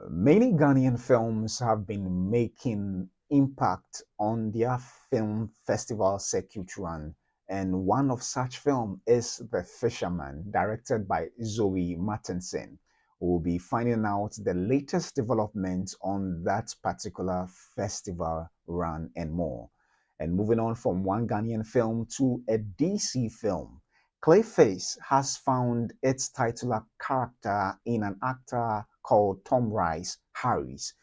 Many Ghanaian films have been making impact on their film festival circuit run, and one of such film is The Fisherman, directed by Zoey Martinson. We'll be finding out the latest developments on that particular festival run and more. And moving on from one Ghanaian film to a DC film, Clayface has found its titular character in an actor called Rhys, Harries.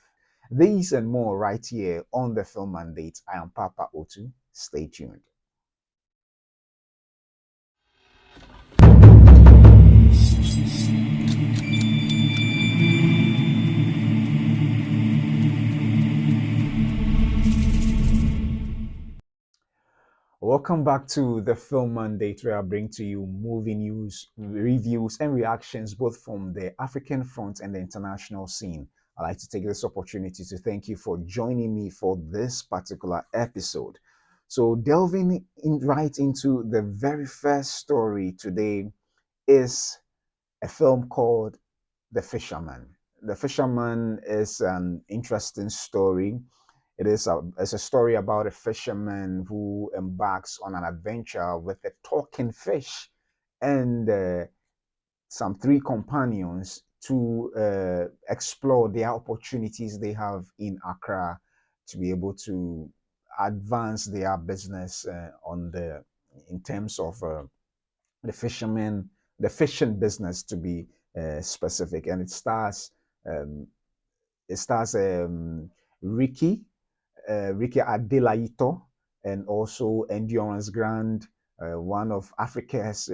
These and more right here on the Film Mandate. I am Papa Otu. Stay tuned. Welcome back to the Film Mandate, where I bring to you movie news, reviews, and reactions both from the African front and the international scene. I'd like to take this opportunity to thank you for joining me for this particular episode. So, delving right into the very first story today is a film called The Fisherman. The Fisherman is an interesting story. It's a story about a fisherman who embarks on an adventure with a talking fish and some three companions to explore the opportunities they have in Accra to be able to advance their business on the in terms of the fishermen, the fishing business to be specific, and um, it stars Ricky Ricky Adelaito, and also Endurance Grand, one of Africa's,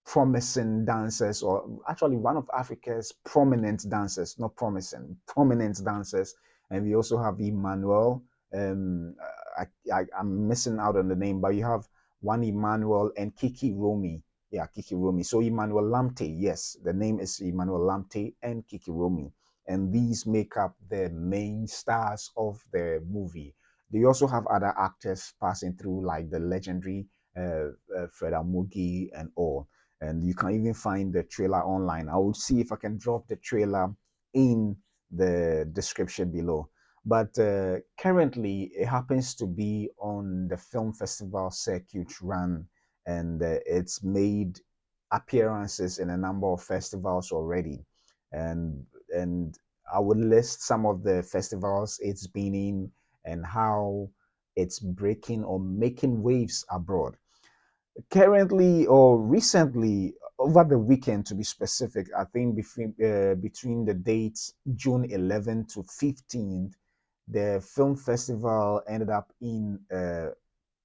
promising dancers, or actually one of Africa's prominent dancers, not promising, prominent dancers. And we also have Emmanuel. Um, I'm missing out on the name, but you have one Emmanuel and Kiki Romi. Yeah, Kiki Romi. So Emmanuel Lamte, yes, the name is Emmanuel Lamte and Kiki Romi. And these make up the main stars of the movie. They also have other actors passing through, like the legendary Fred Amugi and all, and you can even find the trailer online. I will see if I can drop the trailer in the description below. But currently, it happens to be on the film festival circuit run, and it's made appearances in a number of festivals already. And I would list some of the festivals it's been in and how it's breaking or making waves abroad. Currently or recently, over the weekend to be specific, I think between the dates June 11th to 15th, the film festival ended up in a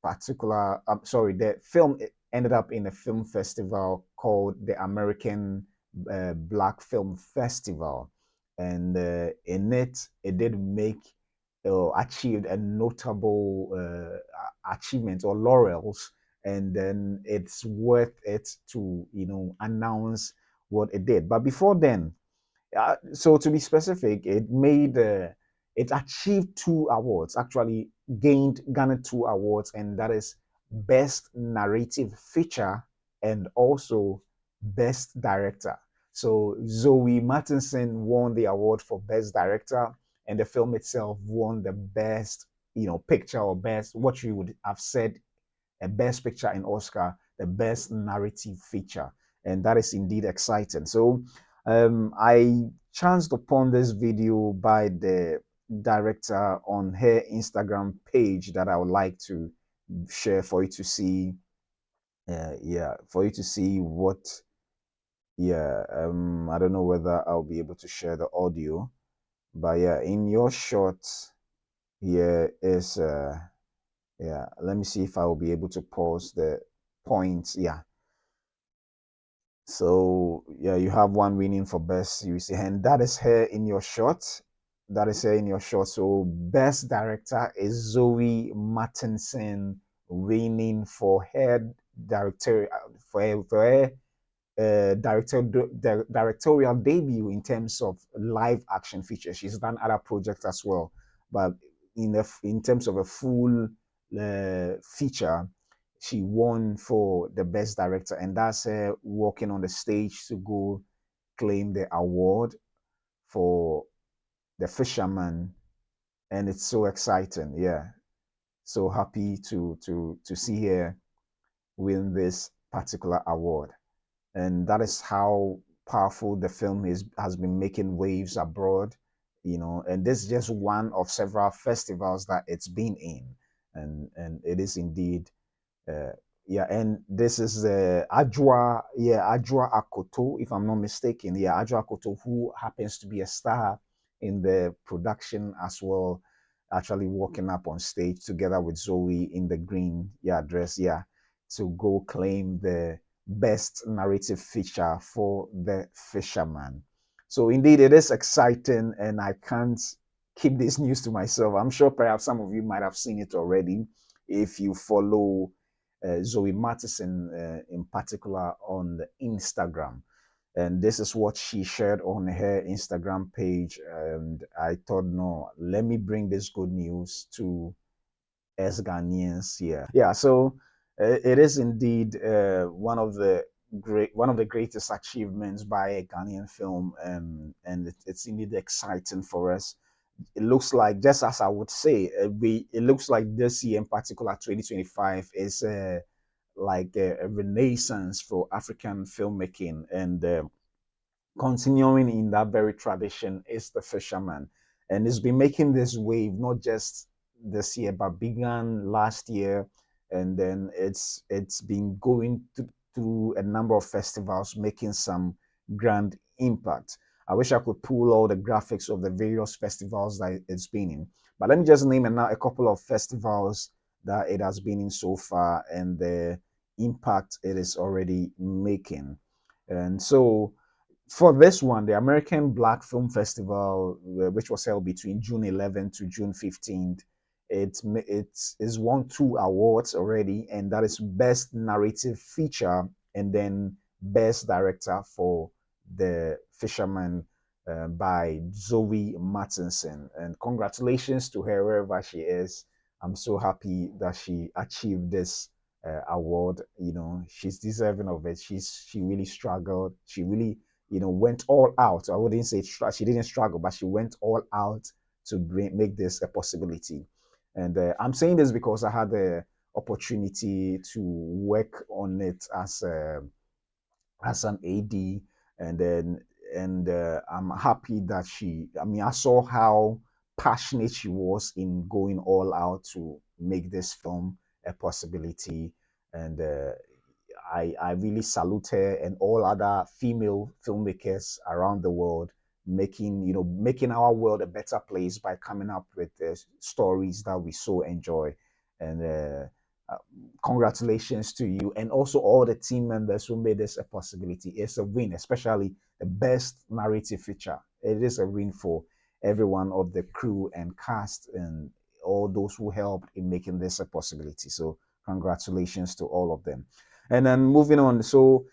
particular, I'm sorry, the film ended up in a film festival called the American Black Film Festival. And in it did make achieved a notable achievement or laurels, and then it's worth it to announce what it did. But before then, so to be specific, it achieved two awards, actually garnered two awards, and that is best narrative feature and also best director. So Zoe Martinson won the award for best director, and the film itself won the best picture, or best, what you would have said, a best picture in Oscar, the best narrative feature. And that is indeed exciting. So I chanced upon this video by the director on her Instagram page that I would like to share for you to see. Yeah, for you to see what. Yeah, I don't know whether I'll be able to share the audio, but yeah, in your shot here is yeah, let me see if I will be able to pause the points. Yeah, so yeah, you have one winning for best series, and that is her in your shot. That is her in your shot. So best director is Zoe Martinson, winning for her director for her directorial debut in terms of live action feature. She's done other projects as well, but in terms of a full feature, she won for the best director, and that's her walking on the stage to go claim the award. for The Fisherman, and it's so exciting. Yeah, so happy to see her win this particular award, and that is how powerful the film is has been making waves abroad. And this is just one of several festivals that it's been in, and it is indeed uh, yeah, and this is Ajwa Akoto, if I'm not mistaken. Yeah, Ajwa Akoto, who happens to be a star in the production as well, actually walking up on stage together with Zoey in the green, dress, to go claim the best narrative feature for The Fisherman. So indeed, it is exciting, and I can't keep this news to myself. I'm sure perhaps some of you might have seen it already if you follow Zoey Martinson in particular on the Instagram. And this is what she shared on her Instagram page. And I thought, no, let me bring this good news to us Ghanaians here. Yeah, so it is indeed one of the greatest achievements by a Ghanaian film, and it's indeed exciting for us. It looks like, just as I would say, it looks like this year in particular, 2025, is like a renaissance for African filmmaking, and continuing in that very tradition is The Fisherman, and it's been making this wave not just this year but began last year, and then it's been going through a number of festivals, making some grand impact. I wish I could pull all the graphics of the various festivals that it's been in, but let me just name a couple of festivals that it has been in so far and the impact it is already making. And so for this one, the American Black Film Festival, which was held between June 11th to June 15th, it's won 2 awards already, and that is Best Narrative Feature and then Best Director for The Fisherman by Zoey Martinson. And congratulations to her wherever she is. I'm so happy that she achieved this award. She's deserving of it. She really struggled. She really went all out. I wouldn't say she didn't struggle, but she went all out to make this a possibility. And I'm saying this because I had the opportunity to work on it as an AD, and then I'm happy that I saw how passionate she was in going all out to make this film a possibility, and I really salute her and all other female filmmakers around the world, making our world a better place by coming up with stories that we so enjoy. And uh, congratulations to you and also all the team members who made this a possibility. It's a win, especially the best narrative feature. It is a win for every one of the crew and cast and all those who helped in making this a possibility. So congratulations to all of them. And then moving on, so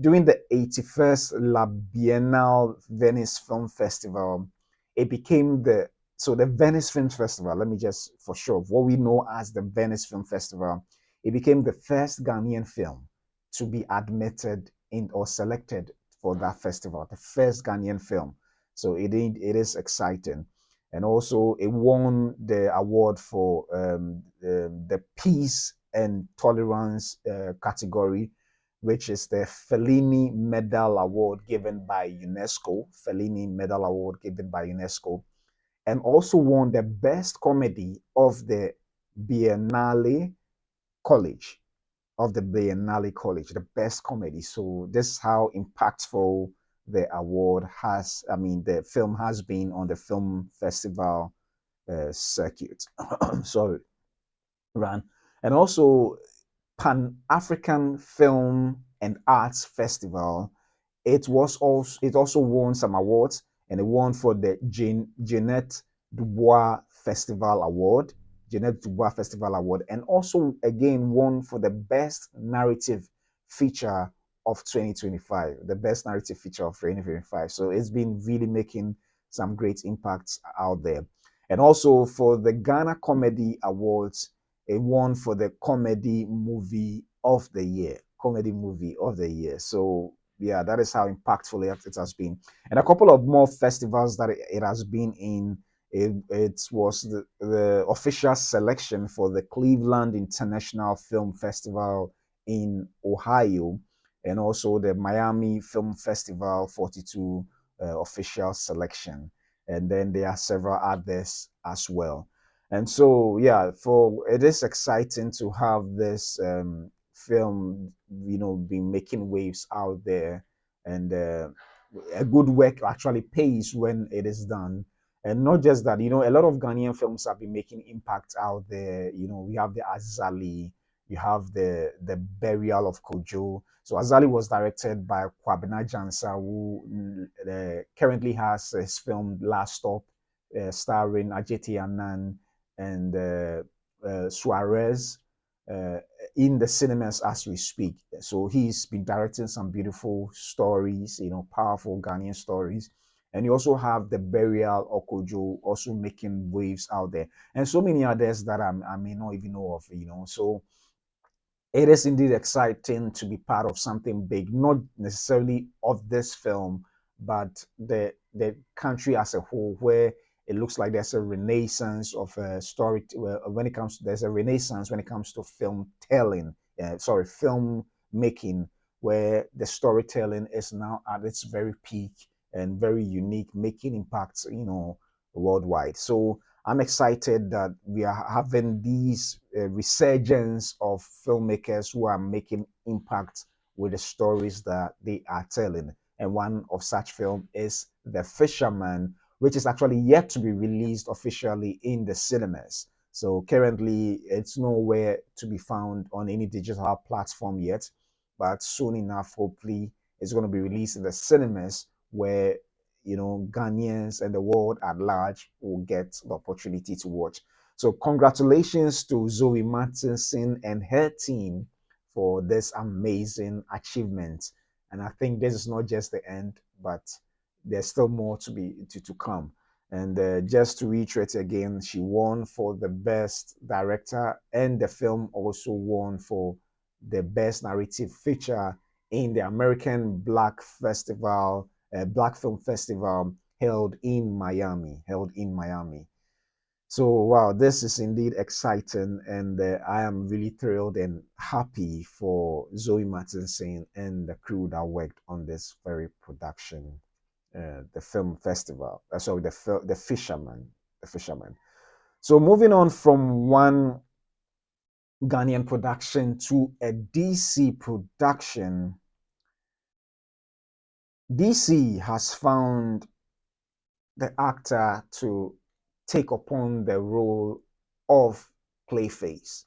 during the 81st La Biennale Venice Film Festival, it became the Venice Film Festival. Let me just for sure what we know as the Venice Film Festival. It became the first Ghanaian film to be admitted in or selected for that festival. The first Ghanaian film. So it is exciting, and also it won the award for the peace and tolerance category, which is the Fellini Medal Award given by UNESCO. Fellini Medal Award given by UNESCO, and also won the best comedy of the Biennale College the best comedy. So this is how impactful the award has. I mean, the film has been on the film festival circuit. Sorry, run, and also Pan African Film and Arts Festival. It also won some awards, and it won for the Jeanette Dubois Festival Award, and also again won for the best narrative feature of 2025, the best narrative feature of 2025. So it's been really making some great impacts out there. And also for the Ghana Comedy Awards, it won for the comedy movie of the year. So yeah, that is how impactful it has been. And a couple of more festivals that it has been in. It was the official selection for the Cleveland International Film Festival in Ohio, and also the Miami Film Festival 42 official selection. And then there are several others as well. And so, yeah, for it is exciting to have this film, be making waves out there, and a good work actually pays when it is done. And not just that, a lot of Ghanaian films have been making impact out there. We have the Azali, you have the Burial of Kojo. So Azali was directed by Kwabena Jansa, who currently has his film Last Stop, starring Ajeti Anan and Suarez uh, in the cinemas as we speak. So he's been directing some beautiful stories, powerful Ghanaian stories. And you also have the Burial Okojo also making waves out there, and so many others that I may not even know of. So it is indeed exciting to be part of something big, not necessarily of this film, but the country as a whole, where it looks like there's a renaissance of a story when it comes to there's a renaissance when it comes to film telling, film making, where the storytelling is now at its very peak and very unique, making impacts, worldwide. So I'm excited that we are having these resurgence of filmmakers who are making impact with the stories that they are telling. And one of such film is The Fisherman, which is actually yet to be released officially in the cinemas. So currently, it's nowhere to be found on any digital platform yet, but soon enough, hopefully, it's going to be released in the cinemas where Ghanaians and the world at large will get the opportunity to watch. So congratulations to Zoey Martinson and her team for this amazing achievement. And I think this is not just the end, but there's still more to come. And just to reiterate again, she won for the best director, and the film also won for the best narrative feature in the American Black Film Festival held in Miami. So wow, this is indeed exciting, and I am really thrilled and happy for Zoe Martinson and the crew that worked on this very production, the film festival. Sorry, the Fisherman. So moving on from one Ghanaian production to a DC production. DC has found the actor to take upon the role of Clayface.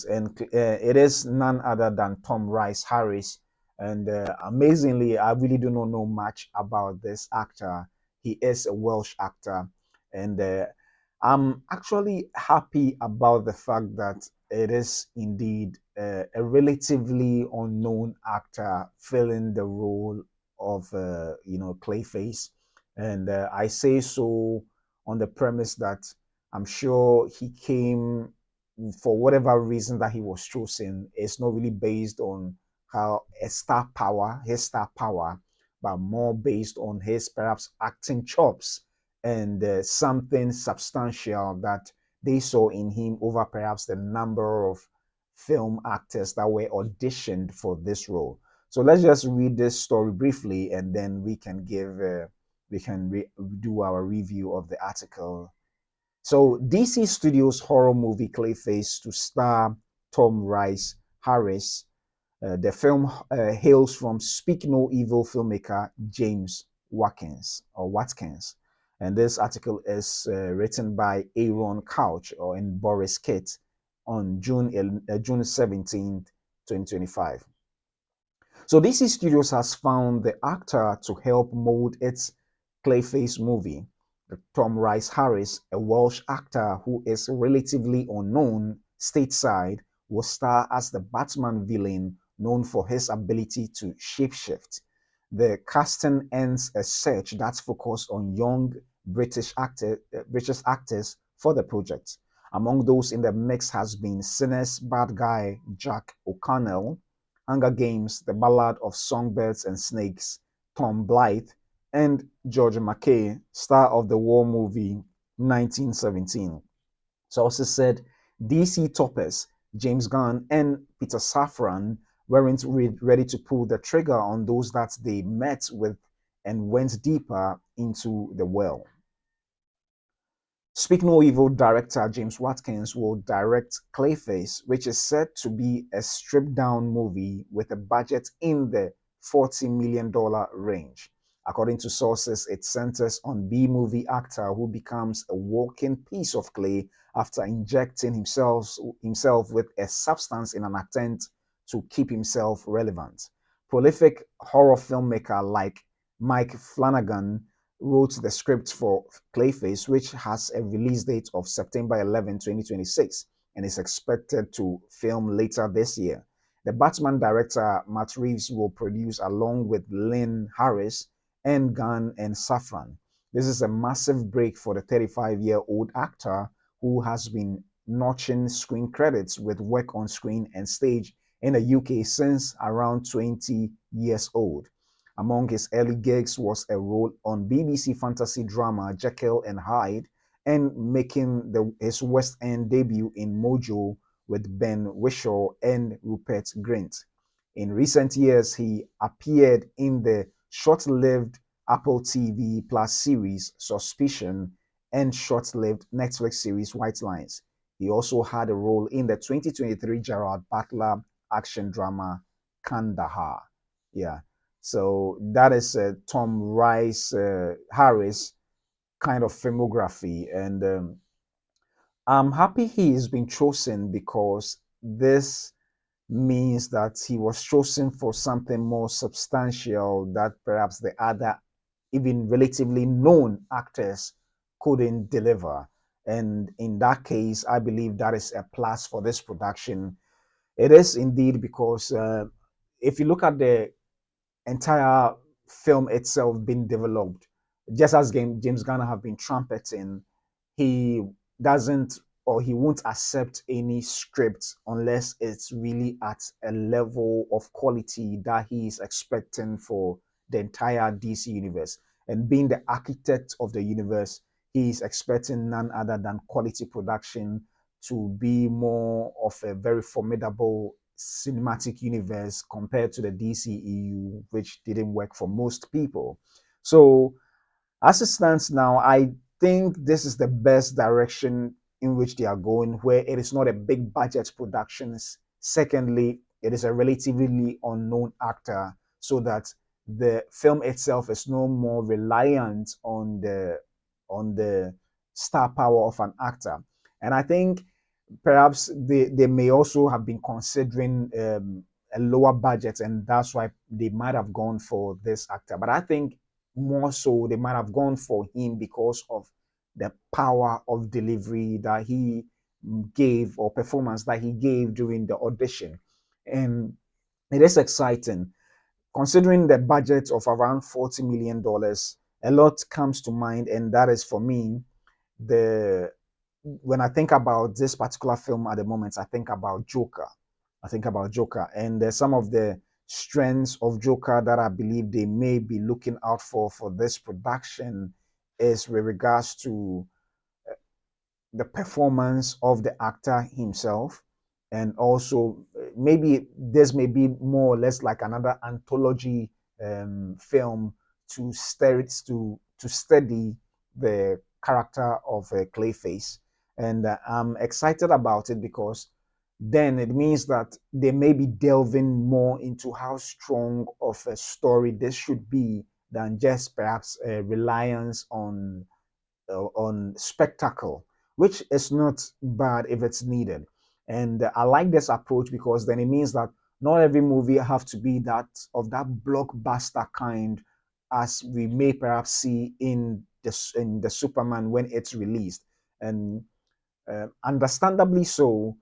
And it is none other than Tom Rice Harris. And amazingly, I really do not know much about this actor. He is a Welsh actor, and I'm actually happy about the fact that it is indeed a relatively unknown actor filling the role of Clayface. And I say so on the premise that I'm sure he came for whatever reason that he was chosen. It's not really based on his star power, but more based on his perhaps acting chops and something substantial that they saw in him over perhaps the number of film actors that were auditioned for this role. So let's just read this story briefly, and then we can do our review of the article. So DC Studios horror movie Clayface to star Tom Rice Harris. The film hails from Speak No Evil filmmaker James Watkins. And this article is written by Aaron Couch and Boris Kitt on June 17th, 2025. So DC Studios has found the actor to help mold its Clayface movie. Tom Rice Harris, a Welsh actor who is relatively unknown stateside, will star as the Batman villain known for his ability to shapeshift. The casting ends a search that's focused on young British actors for the project. Among those in the mix has been Sinner's bad guy Jack O'Connell, Hunger Games, The Ballad of Songbirds and Snakes, Tom Blythe, and George McKay, star of the war movie 1917. Sources said DC toppers James Gunn and Peter Safran weren't ready to pull the trigger on those that they met with and went deeper into the well. Speak No Evil director James Watkins will direct Clayface, which is said to be a stripped down movie with a budget in the $40 million range. According to sources, it centers on B-movie actor who becomes a walking piece of clay after injecting himself with a substance in an attempt to keep himself relevant. Prolific horror filmmaker like Mike Flanagan wrote the script for Clayface, which has a release date of September 11, 2026, and is expected to film later this year. The Batman director Matt Reeves will produce along with Lynn Harris and Gunn and Safran. This is a massive break for the 35-year-old actor who has been notching screen credits with work on screen and stage in the UK since around 20 years old. Among his early gigs was a role on BBC fantasy drama Jekyll and Hyde and making his West End debut in Mojo with Ben Whishaw and Rupert Grint. In recent years, he appeared in the short-lived Apple TV Plus series Suspicion and short-lived Netflix series White Lines. He also had a role in the 2023 Gerard Butler action drama Kandahar. Yeah. So that is Tom Rice Harris kind of filmography, and I'm happy he has been chosen because this means that he was chosen for something more substantial that perhaps the other, even relatively known actors couldn't deliver. And in that case, I believe that is a plus for this production. It is indeed because if you look at the entire film itself being developed, just as James Garner have been trumpeting, he doesn't or he won't accept any script unless it's really at a level of quality that he is expecting for the entire DC universe. And being the architect of the universe, he is expecting none other than quality production to be more of a very formidable cinematic universe compared to the DCEU, which didn't work for most people. So, as it stands now, I think this is the best direction in which they are going, where it is not a big budget productions. Secondly, it is a relatively unknown actor, so that the film itself is no more reliant on the star power of an actor. And I think perhaps they may also have been considering a lower budget, and that's why they might have gone for this actor. But I think more so they might have gone for him because of the power of delivery that he gave or performance that he gave during the audition. And it is exciting considering the budget of around $40 million. A lot comes to mind, and that is for me the when I think about this particular film at the moment, I think about Joker. I think about Joker, and some of the strengths of Joker that I believe they may be looking out for this production is with regards to the performance of the actor himself, and also maybe this may be more or less like another anthology film to study the character of Clayface, and I'm excited about it because then it means that they may be delving more into how strong of a story this should be than just perhaps a reliance on spectacle, which is not bad if it's needed. And I like this approach because then it means that not every movie have to be that blockbuster kind, as we may perhaps see in the Superman when it's released. And understandably so,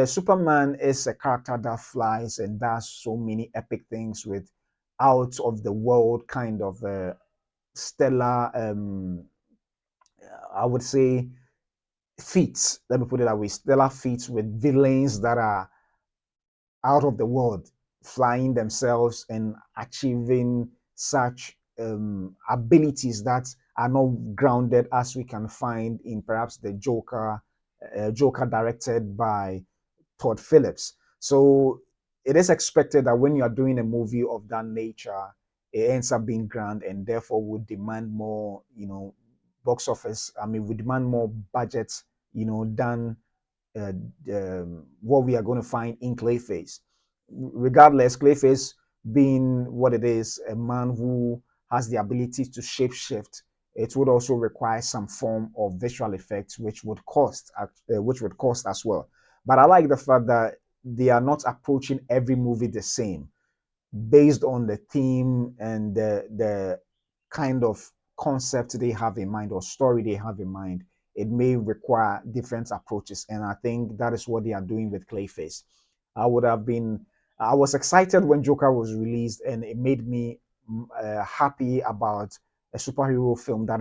Superman is a character that flies and does so many epic things with out of the world kind of stellar I would say feats. Let me put it that way: stellar feats with villains that are out of the world flying themselves and achieving such abilities that are not grounded as we can find in perhaps the Joker directed by Todd Phillips. So it is expected that when you are doing a movie of that nature, it ends up being grand and therefore would demand more, box office. I mean, would demand more budget, than uh, what we are going to find in Clayface. Regardless, Clayface being what it is, a man who has the ability to shapeshift, it would also require some form of visual effects, which would cost as well. But I like the fact that they are not approaching every movie the same based on the theme and the kind of concept they have in mind or story they have in mind. It may require different approaches, and I think that is what they are doing with Clayface. I would have been, I was excited when Joker was released, and it made me happy about a superhero film that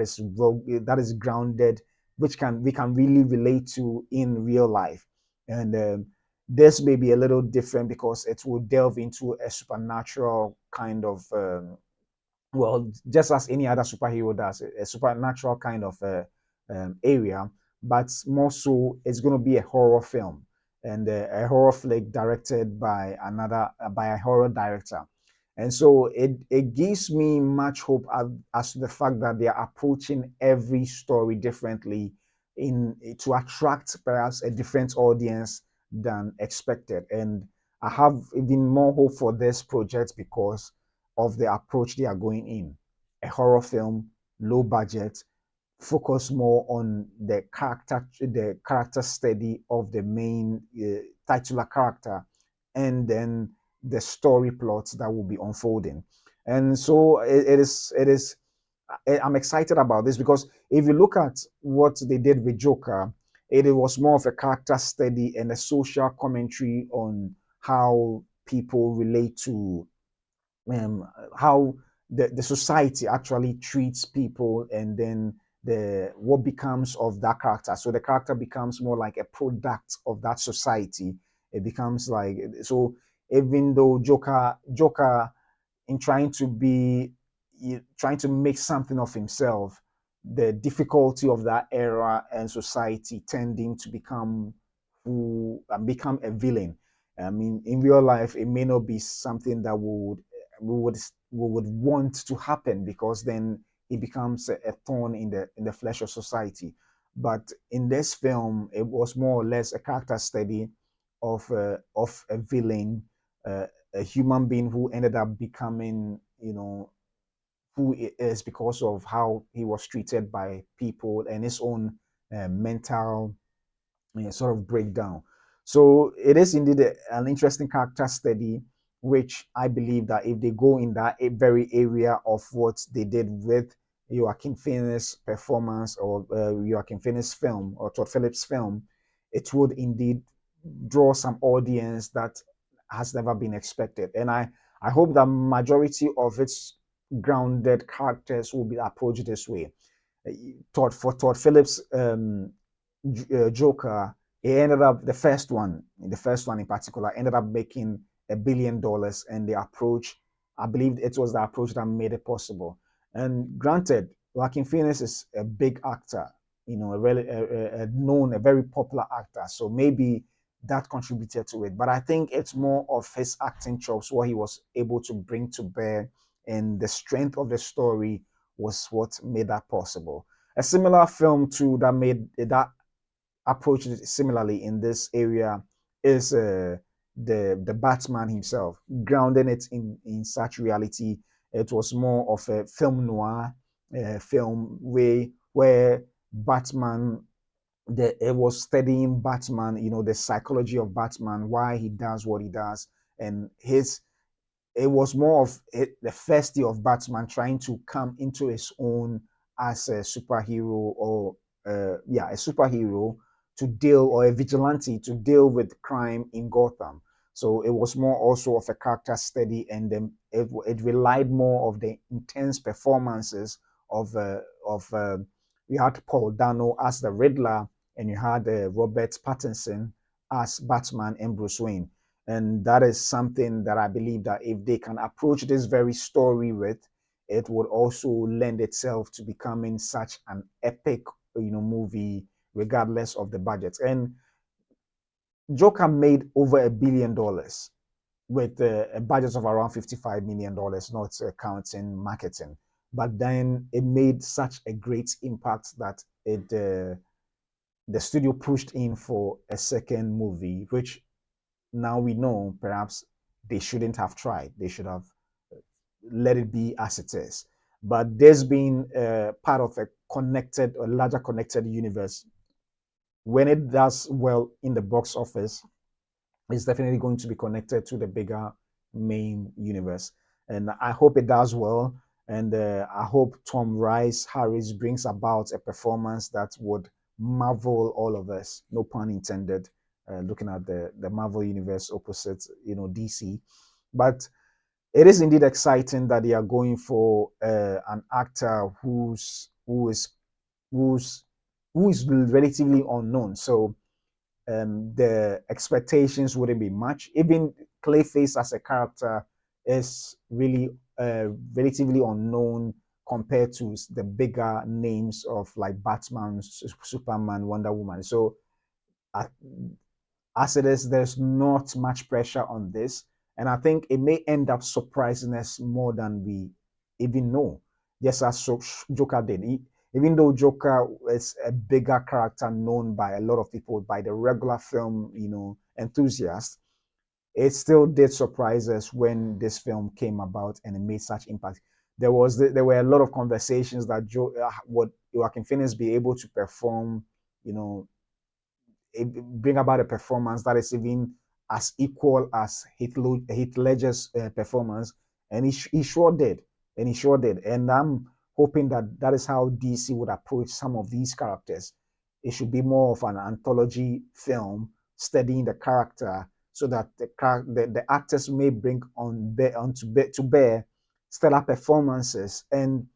is grounded, which can we can really relate to in real life, and this may be a little different because it will delve into a supernatural kind of well, just as any other superhero does, a supernatural kind of area, but more so it's going to be a horror film and a horror flick directed by by a horror director. And so it gives me much hope as to the fact that they are approaching every story differently in to attract perhaps a different audience than expected. And I have even more hope for this project because of the approach they are going in. A horror film, low budget, focus more on the character study of the main titular character, and then the story plots that will be unfolding. And so it is. I'm excited about this because if you look at what they did with Joker, it was more of a character study and a social commentary on how people relate to how the society actually treats people, and then the what becomes of that character. So the character becomes more like a product of that society. It becomes like, so even though Joker in trying to make something of himself, the difficulty of that era and society tending to become a villain. I mean, in real life, it may not be something that we would we would want to happen because then it becomes a thorn in the flesh of society. But in this film, it was more or less a character study of a villain, a human being who ended up becoming, who he is because of how he was treated by people and his own mental sort of breakdown. So it is indeed an interesting character study, which I believe that if they go in that very area of what they did with Joaquin Phoenix performance or Joaquin Phoenix film or Todd Phillips film, it would indeed draw some audience that has never been expected. And I hope that majority of its grounded characters will be approached this way. Todd Phillips Joker, it ended up the first one in particular, ended up making $1 billion, and the approach, I believe it was the approach that made it possible. And granted, Joaquin Phoenix is a big actor, a really a very popular actor, so maybe that contributed to it. But I think it's more of his acting chops, what he was able to bring to bear, and the strength of the story was what made that possible. A similar film too that approached it similarly in this area is the Batman himself, grounding it in such reality. It was more of a film noir film where Batman, it was studying Batman, the psychology of Batman, why he does what he does, and his it was more of the first year of Batman trying to come into his own as a superhero, or a superhero to deal, or a vigilante to deal with crime in Gotham. So it was more also of a character study, and then it relied more of the intense performances of you had Paul Dano as the Riddler, and you had Robert Pattinson as Batman and Bruce Wayne. And that is something that I believe that if they can approach this very story with, it would also lend itself to becoming such an epic, movie, regardless of the budget. And Joker made over $1 billion with a budget of around $55 million, not counting marketing. But then it made such a great impact that the studio pushed in for a second movie, which now we know perhaps they shouldn't have tried. They should have let it be as it is. But there's been part of a connected or larger connected universe. When it does well in the box office, it's definitely going to be connected to the bigger main universe. And I hope it does well. And I hope Tom Rice Harris brings about a performance that would marvel all of us. No pun intended. Looking at the Marvel universe opposite, DC. But it is indeed exciting that they are going for an actor who's who is relatively unknown. So the expectations wouldn't be much. Even Clayface as a character is really relatively unknown compared to the bigger names of like Batman, Superman, Wonder Woman. So uh, as it is, there's not much pressure on this. And I think it may end up surprising us more than we even know, just as Joker did. Even though Joker is a bigger character known by a lot of people, by the regular film, enthusiasts, it still did surprise us when this film came about and it made such impact. There were a lot of conversations that would Joaquin Phoenix be able to perform, you know, bring about a performance that is even as equal as Heath Ledger's performance, and he sure did, and he sure did. And I'm hoping that that is how DC would approach some of these characters. It should be more of an anthology film studying the character, so that the actors may bring to bear stellar performances, and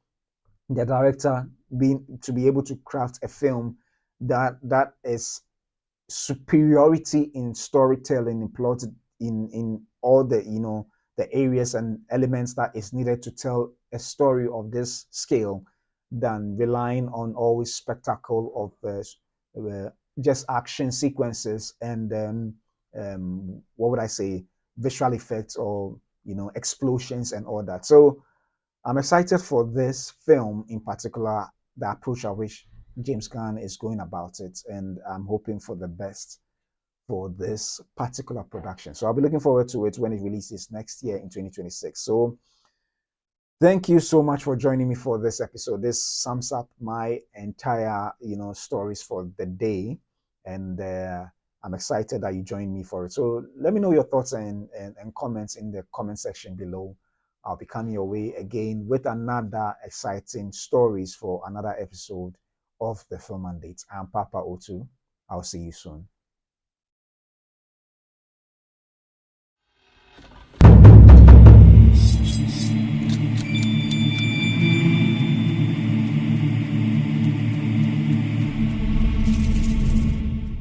the director being to be able to craft a film that is superiority in storytelling, in plot, in all the the areas and elements that is needed to tell a story of this scale, than relying on always spectacle of just action sequences and what would I say, visual effects, or explosions and all that. So I'm excited for this film in particular, the approach at which James Gunn is going about it, and I'm hoping for the best for this particular production. So I'll be looking forward to it when it releases next year in 2026. So thank you so much for joining me for this episode. This sums up my entire, stories for the day, and I'm excited that you joined me for it. So let me know your thoughts and comments in the comment section below. I'll be coming your way again with another exciting stories for another episode of the Film Mandate. I'm Papa O2. I'll see you soon.